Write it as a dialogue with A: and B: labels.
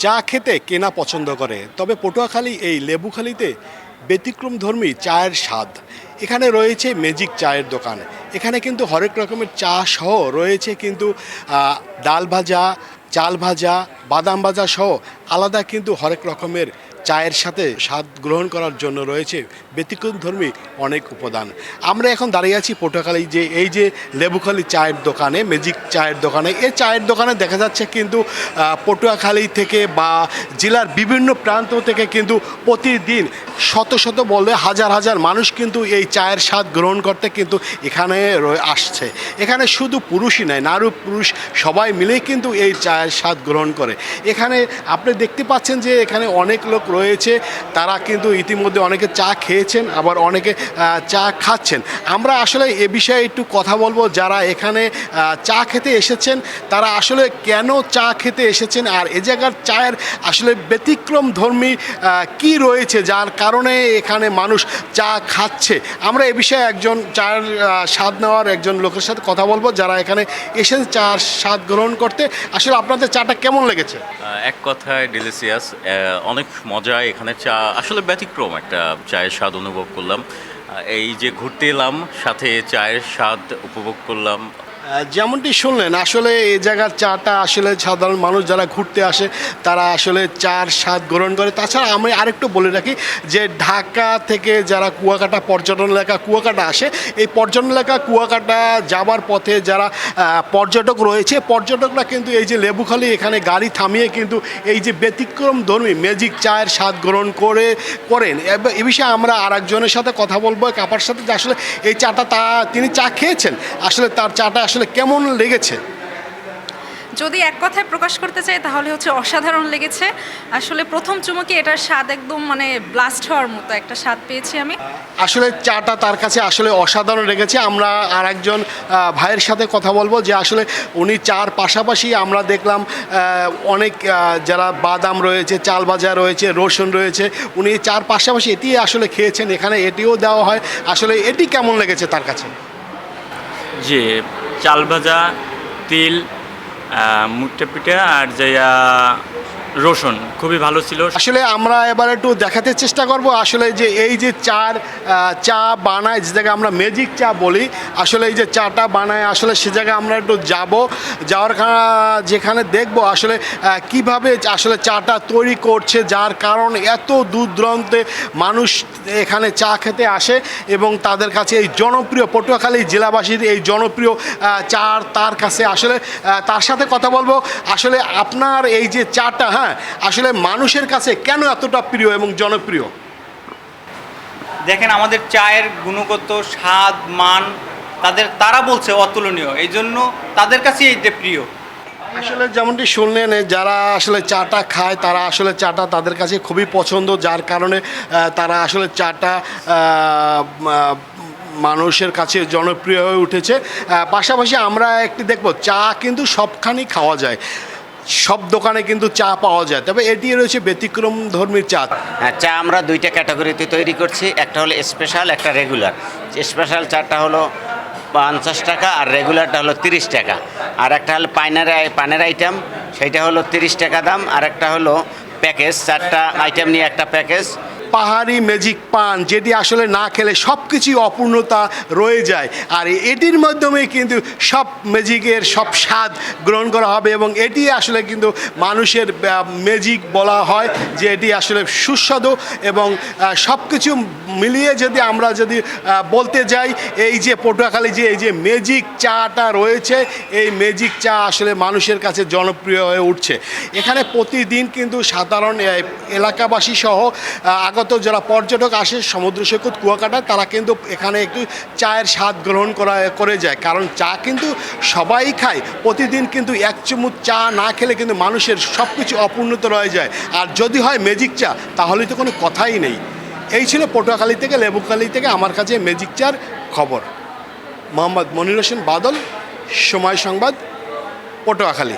A: চা খেতে কেনা পছন্দ করে, তবে পটুয়াখালী এই লেবুখালীতে ব্যতিক্রমধর্মী চায়ের স্বাদ। এখানে রয়েছে ম্যাজিক চায়ের দোকান। এখানে কিন্তু হরেক রকমের চা সহ রয়েছে কিন্তু ডাল ভাজা, চাল ভাজা, বাদাম ভাজা সহ আলাদা কিন্তু হরেক রকমের চায়ের সাথে স্বাদ গ্রহণ করার জন্য রয়েছে ব্যতিক্রমধর্মী অনেক উপাদান। আমরা এখন দাঁড়িয়ে আছি পটুয়াখালী এই যে লেবুখালী চায়ের দোকানে, ম্যাজিক চায়ের দোকানে। এই চায়ের দোকানে দেখা যাচ্ছে কিন্তু পটুয়াখালী থেকে বা জেলার বিভিন্ন প্রান্ত থেকে কিন্তু প্রতিদিন শত শত বললে হাজার হাজার মানুষ কিন্তু এই চায়ের স্বাদ গ্রহণ করতে কিন্তু এখানে আসছে। এখানে শুধু পুরুষই নয়, নারী পুরুষ সবাই মিলেই কিন্তু এই চায়ের স্বাদ গ্রহণ করে। এখানে আপনি দেখতে পাচ্ছেন যে এখানে অনেক লোক রয়েছে, তারা কিন্তু ইতিমধ্যে অনেকে চা খেয়েছেন, আবার অনেকে চা খাচ্ছেন। আমরা আসলে এ বিষয়ে একটু কথা বলবো, যারা এখানে চা খেতে এসেছেন তারা আসলে কেন চা খেতে এসেছেন, আর এ জায়গার চায়ের আসলে ব্যতিক্রমধর্মী কি রয়েছে যার কারণে এখানে মানুষ চা খাচ্ছে। আমরা এ বিষয়ে একজন চায়ের স্বাদ নেওয়ার একজন লোকের সাথে কথা বলবো, যারা এখানে এসেছে চার স্বাদ গ্রহণ করতে। আসলে আপনাদের চাটা কেমন লেগেছে?
B: এক কথায় ডিলিশিয়াস, অনেক মজা। এখানে চা আসলে ব্যতিক্রম একটা চায়ের স্বাদ অনুভব করলাম। এই যে ঘুরতে এলাম, সাথে চায়ের স্বাদ উপভোগ করলাম।
A: যেমনটি শুনলেন, আসলে এই জায়গার চাটা আসলে সাধারণ মানুষ যারা ঘুরতে আসে তারা আসলে চার স্বাদ গ্রহণ করে। তাছাড়া আমি আরেকটু বলে রাখি যে ঢাকা থেকে যারা কুয়াকাটা পর্যটন এলাকা কুয়াকাটা আসে, এই পর্যটন এলাকা কুয়াকাটা যাবার পথে যারা পর্যটক রয়েছে, পর্যটকরা কিন্তু এই যে লেবুখালী এখানে গাড়ি থামিয়ে কিন্তু এই যে ব্যতিক্রমধর্মী ম্যাজিক চায়ের স্বাদ গ্রহণ করেন। এ বিষয়ে আমরা আরেকজনের সাথে কথা বলবো, কাপার সাথে, যে আসলে এই চাটা তিনি চা খেয়েছেন, আসলে তার চাটা আসলে কেমন লেগেছে।
C: যদি এক কথায় প্রকাশ করতে চাই তাহলে হচ্ছে অসাধারণ লেগেছে। আসলে প্রথম চুমুকে এটার স্বাদ একদম ব্লাস্ট হওয়ার মতো একটা স্বাদ পেয়েছি আমি।
A: আসলে চাটা তার কাছে আসলে অসাধারণ লেগেছে। আমরা আর একজন ভাইয়ের সাথে কথা বলবো, যে আসলে উনি চার পাশাপাশি আমরা দেখলাম অনেক যারা বাদাম রয়েছে, চাল ভাজা রয়েছে, রসুন রয়েছে, উনি চার পাশাপাশি এটি আসলে খেয়েছেন। এখানে এটিও দেওয়া হয়। আসলে এটি কেমন লেগেছে তার কাছে?
D: যে চাল ভাজা, তিল, মুট্টা পিঠা আর যে রসুন খুবই ভালো ছিল।
A: আসলে আমরা এবার একটু দেখাতে চেষ্টা করব আসলে যে এই যে চা বানায়, যে জায়গায় আমরা ম্যাজিক চা বলি, আসলে এই যে চাটা বানায় আসলে সে জায়গায় আমরা একটু যাওয়ার যেখানে দেখব আসলে কিভাবে আসলে চাটা তৈরি করছে, যার কারণ এত দূর দূরান্তে মানুষ এখানে চা খেতে আসে এবং তাদের কাছে এই জনপ্রিয় পটুয়াখালী জেলাবাসীর এই জনপ্রিয় চা তার কাছে আসলে তার সাথে কথা বলবো। আসলে আপনার এই যে চাটা আসলে মানুষের কাছে কেন এতটা প্রিয় এবং জনপ্রিয়?
E: দেখেন, আমাদের চায়ের গুণগত স্বাদ মান তারা বলছে অতুলনীয়, এই জন্য তাদের কাছে এইটা প্রিয়।
A: আসলে যেমনটি শুনলেন, যারা আসলে চাটা খায় তারা আসলে চাটা তাদের কাছে খুবই পছন্দ, যার কারণে তারা আসলে চাটা মানুষের কাছে জনপ্রিয় হয়ে উঠেছে। পাশাপাশি আমরা একটি দেখব, চা কিন্তু সবখানেই খাওয়া যায়, সব দোকানে কিন্তু চা পাওয়া যায়, তবে এটি রয়েছে ব্যতিক্রমধর্মী চা।
F: হ্যাঁ, চা আমরা দুইটা ক্যাটাগরিতে তৈরি করছি, একটা হলো স্পেশাল, একটা রেগুলার। স্পেশাল চাটা হলো 50 টাকা আর রেগুলারটা হলো 30 টাকা। আর একটা হলো পানের আইটেম, সেইটা হলো 30 টাকা দাম। আর একটা হলো প্যাকেজ, 4টা আইটেম নিয়ে একটা প্যাকেজ।
A: পাহাড়ি ম্যাজিক পান, যেটি আসলে না খেলে সব কিছুই অপূর্ণতা রয়ে যায়, আর এটির মাধ্যমে কিন্তু সব ম্যাজিকের সব স্বাদ গ্রহণ করা হবে এবং এটি আসলে কিন্তু মানুষের ম্যাজিক বলা হয়, যে এটি আসলে সুস্বাদু এবং সব কিছু মিলিয়ে আমরা যদি বলতে যাই, এই যে পটুয়াখালী এই যে ম্যাজিক চাটা রয়েছে, এই ম্যাজিক চা আসলে মানুষের কাছে জনপ্রিয় হয়ে উঠছে। এখানে প্রতিদিন কিন্তু সাধারণ এলাকাবাসী সহ আগত যারা পর্যটক আসে সমুদ্র সৈকত কুয়াকাটা, তারা কিন্তু এখানে একটু চায়ের স্বাদ গ্রহণ করে যায়, কারণ চা কিন্তু সবাই খায়। প্রতিদিন কিন্তু এক চুমুক চা না খেলে কিন্তু মানুষের সব কিছু অপূর্ণত রয়ে যায়, আর যদি হয় ম্যাজিক চা তাহলে তো কোনো কথাই নেই। এই ছিল পটুয়াখালী থেকে লেবুখালী থেকে আমার কাছে ম্যাজিক চার খবর। মোহাম্মদ মনির হোসেন বাদল, সময় সংবাদ, পটুয়াখালী।